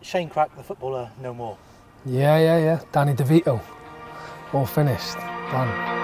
Shane Krac, the footballer, no more. Yeah. Danny DeVito. All finished. Done.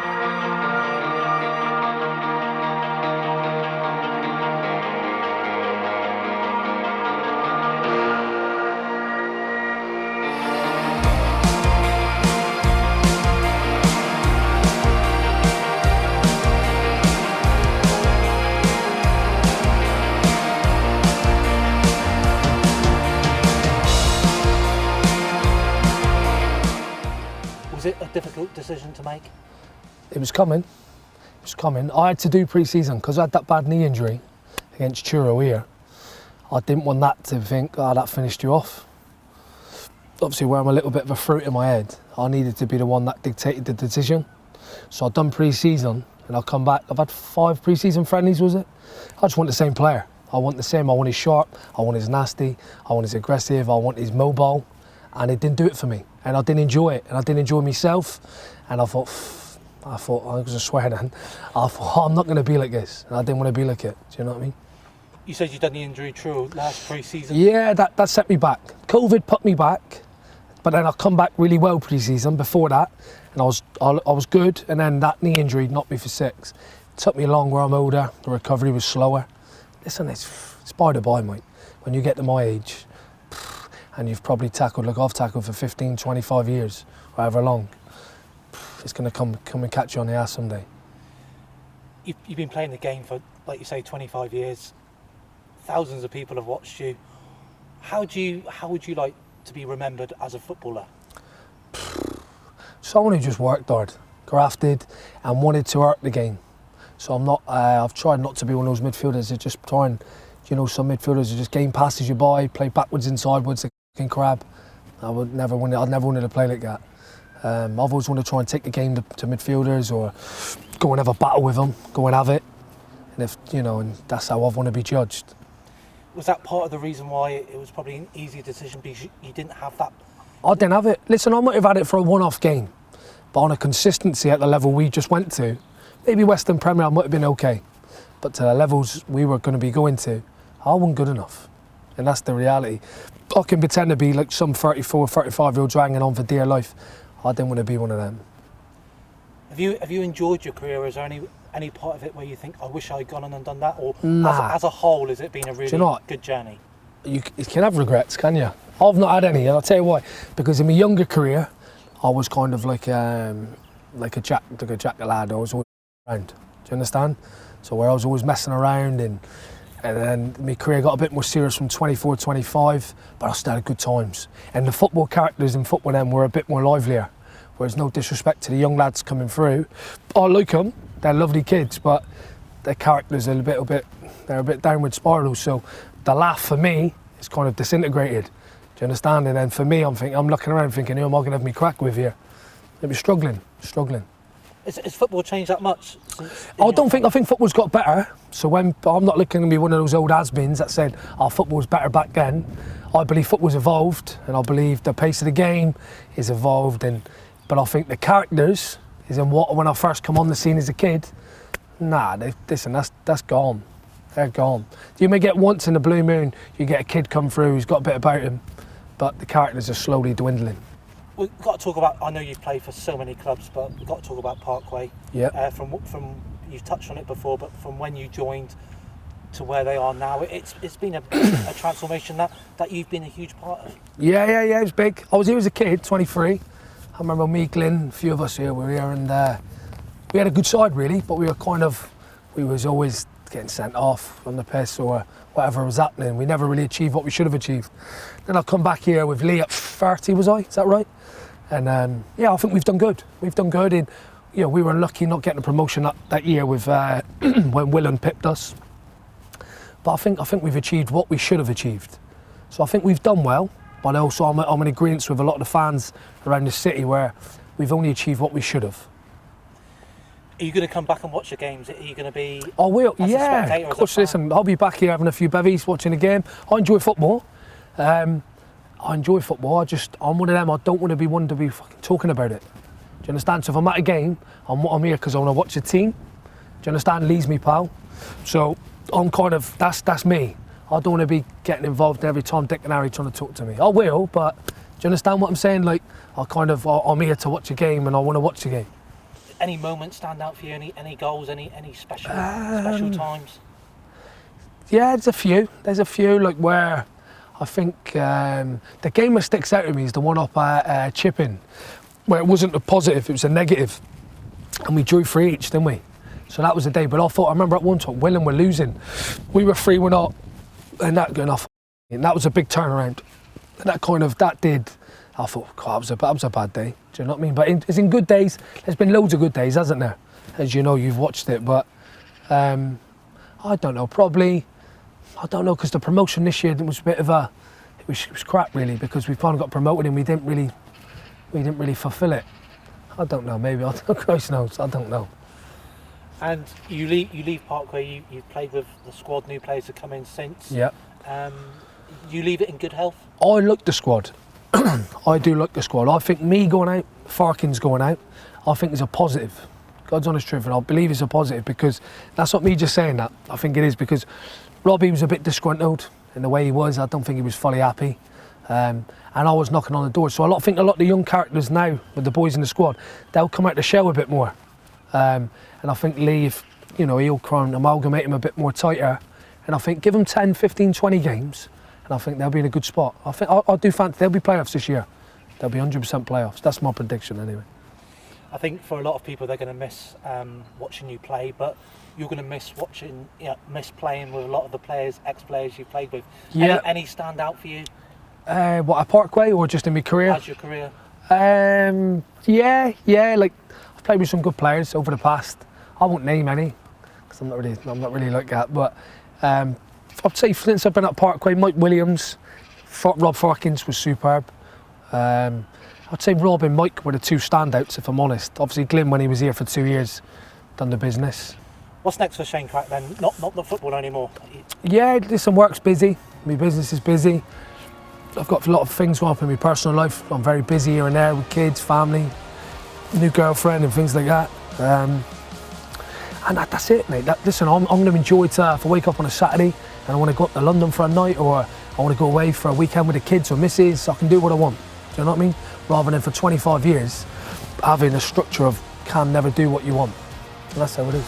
Was it a difficult decision to make? It was coming. I had to do pre-season because I had that bad knee injury against Churro here. I didn't want that to think, that finished you off. Obviously, where I'm a little bit of a fruit in my head, I needed to be the one that dictated the decision. So I've done pre-season and I'll come back. I've had 5 pre-season friendlies, was it? I just want the same player. I want the same. I want his sharp, I want his nasty, I want his aggressive, I want his mobile. And it didn't do it for me. And I didn't enjoy it. And I didn't enjoy myself. And I thought, I was a swear then. I thought, I'm not going to be like this. And I didn't want to be like it. Do you know what I mean? You said you'd done the injury through last pre-season. Yeah, that set me back. COVID put me back. But then I come back really well pre-season before that. And I was good. And then that knee injury knocked me for 6. It took me long where I'm older. The recovery was slower. Listen, it's by the by, mate. When you get to my age, and you've probably tackled, like I've tackled for 15, 25 years, however long, it's going to come and catch you on the ass someday. You've been playing the game for, like you say, 25 years. Thousands of people have watched you. How would you like to be remembered as a footballer? Someone who just worked hard, grafted, and wanted to hurt the game. So I'm not. I've tried not to be one of those midfielders that just try and, some midfielders who just game passes you by, play backwards and sideways. Crab. I'd never wanted to play like that. I've always wanted to try and take the game to midfielders or go and have a battle with them, go and have it. And and that's how I want to be judged. Was that part of the reason why it was probably an easy decision, because you didn't have that? I didn't have it. Listen, I might have had it for a one-off game, but on a consistency at the level we just went to, maybe Western Premier I might have been okay, but to the levels we were going to be going to, I wasn't good enough. And that's the reality. I can pretend to be like some 34, 35-year-olds hanging on for dear life. I didn't want to be one of them. Have you enjoyed your career? Is there any part of it where you think, I wish I'd gone on and done that? Or nah. as a whole, has it been a really good journey? You can have regrets, can you? I've not had any, and I'll tell you why. Because in my younger career, I was kind of like a jack lad. I was always around. Do you understand? So where I was always messing around, and then my career got a bit more serious from 24, 25, but I still had good times. And the football characters in football then were a bit more livelier. Whereas no disrespect to the young lads coming through, I like them, they're lovely kids, but their characters are they're a bit downward spiral. So the laugh for me is kind of disintegrated. Do you understand? And then for me, I'm looking around thinking, who am I going to have me crack with here? It was struggling. Has football changed that much? I think football's got better. So I'm not looking to be one of those old has-beens that said, football was better back then. I believe football's evolved, and I believe the pace of the game is evolved. But I think the characters is in what, when I first come on the scene as a kid, that's gone. They're gone. You may get once in a blue moon, you get a kid come through who's got a bit about him, but the characters are slowly dwindling. We've got to talk about, I know you've played for so many clubs, but we've got to talk about Parkway. Yeah. From you've touched on it before, but from when you joined to where they are now, it's been a transformation that you've been a huge part of. Yeah, it was big. I was here as a kid, 23. I remember me, Glyn, a few of us here were here, and we had a good side really, but we was always getting sent off on the piss or whatever was happening. We never really achieved what we should have achieved. Then I come back here with Lee at 30, was I? Is that right? And I think we've done good. And we were lucky not getting a promotion that year with when Willen pipped us. But I think we've achieved what we should have achieved. So I think we've done well, but also I'm in agreement with a lot of the fans around the city where we've only achieved what we should have. Are you going to come back and watch the games? Are you going to be? I will, yeah. Of course, listen, I'll be back here having a few bevies, watching the game. I enjoy football. I'm one of them, I don't want to be one to be fucking talking about it. Do you understand? So if I'm at a game, I'm here because I want to watch the team. Do you understand? Lee's me pal. So I'm kind of, that's me. I don't want to be getting involved every time Dick and Harry trying to talk to me. I will, but do you understand what I'm saying? Like, I'm here to watch a game and I want to watch the game. Any moments stand out for you? Any goals? Any special times? Yeah, there's a few like where I think the game that sticks out to me is the one up at Chipping, where it wasn't a positive, it was a negative, and we drew 3 each, didn't we? So that was the day. But I remember at one time, Willen were losing, we were 3-1 up, and that going off, and that was a big turnaround, and I thought, God, that was a bad day. Do you know what I mean? But it's in good days. There's been loads of good days, hasn't there? As you know, you've watched it, but I don't know. Probably, I don't know, because the promotion this year was a bit of a, it was crap really, because we finally got promoted and we didn't really fulfil it. I don't know. Maybe Christ knows. I don't know. And you leave Parkway. You've played with the squad. New players have come in since. Yeah. You leave it in good health. I like the squad. I do like the squad. I think me going out, Farkins going out, I think is a positive. God's honest truth, and I believe it's a positive, because that's not me just saying that. I think it is, because Robbie was a bit disgruntled in the way he was. I don't think he was fully happy. And I was knocking on the door. So I think a lot of the young characters now, with the boys in the squad, they'll come out the shell a bit more. And I think Lee, if, he'll try and amalgamate him a bit more tighter. And I think give him 10, 15, 20 games, and I think they'll be in a good spot. I do fancy they'll be playoffs this year. They'll be 100% playoffs. That's my prediction anyway. I think for a lot of people, they're going to miss watching you play, but you're going to miss playing with a lot of the players, ex-players you've played with. Yeah. Any stand out for you? What, at Parkway or just in my career? As your career? Yeah. Like, I've played with some good players over the past. I won't name any, because I'm not really like that. But I'd say since I've been at Parkway, Mike Williams, Rob Farkins was superb. I'd say Rob and Mike were the two standouts, if I'm honest. Obviously, Glyn, when he was here for 2 years, done the business. What's next for Shane Krac then? Not the football anymore? Yeah, listen, work's busy. My business is busy. I've got a lot of things going on in my personal life. I'm very busy here and there with kids, family, new girlfriend and things like that. And that's it, mate. Listen, I'm going to enjoy it. If I wake up on a Saturday and I want to go up to London for a night, or I want to go away for a weekend with the kids or missus, I can do what I want. Do you know what I mean? Rather than for 25 years having a structure of can never do what you want. And that's how it is.